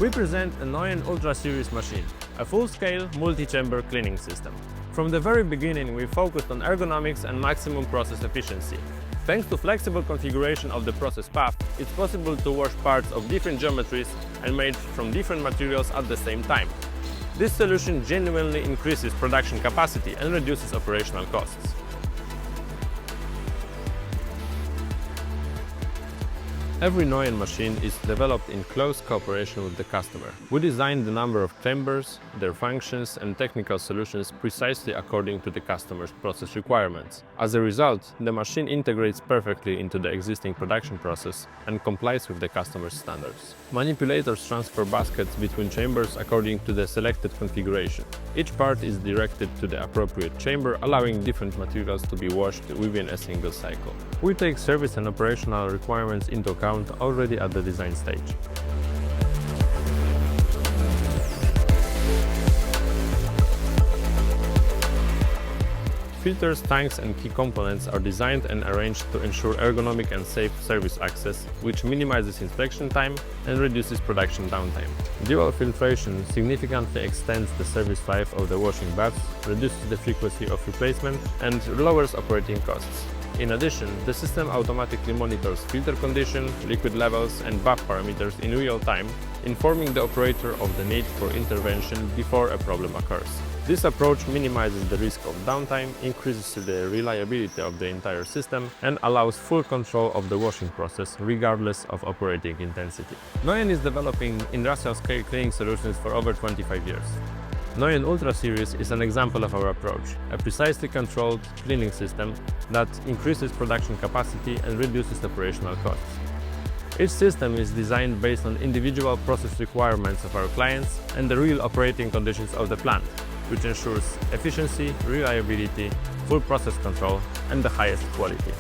We present a NOYEN Ultra series machine, a full-scale, multi-chamber cleaning system. From the very beginning, we focused on ergonomics and maximum process efficiency. Thanks to flexible configuration of the process path, it's possible to wash parts of different geometries and made from different materials at the same time. This solution genuinely increases production capacity and reduces operational costs. Every NOYEN machine is developed in close cooperation with the customer. We designed the number of chambers, their functions and technical solutions precisely according to the customer's process requirements. As a result, the machine integrates perfectly into the existing production process and complies with the customer's standards. Manipulators transfer baskets between chambers according to the selected configuration. Each part is directed to the appropriate chamber, allowing different materials to be washed within a single cycle. We take service and operational requirements into account already at the design stage. Filters, tanks and key components are designed and arranged to ensure ergonomic and safe service access, which minimizes inspection time and reduces production downtime. Dual filtration significantly extends the service life of the washing baths, reduces the frequency of replacement and lowers operating costs. In addition, the system automatically monitors filter condition, liquid levels and bath parameters in real time, informing the operator of the need for intervention before a problem occurs. This approach minimizes the risk of downtime, increases the reliability of the entire system, and allows full control of the washing process regardless of operating intensity. NOYEN is developing industrial-scale cleaning solutions for over 25 years. NOYEN Ultra series is an example of our approach, a precisely controlled cleaning system that increases production capacity and reduces operational costs. Each system is designed based on individual process requirements of our clients and the real operating conditions of the plant, which ensures efficiency, reliability, full process control, and the highest quality.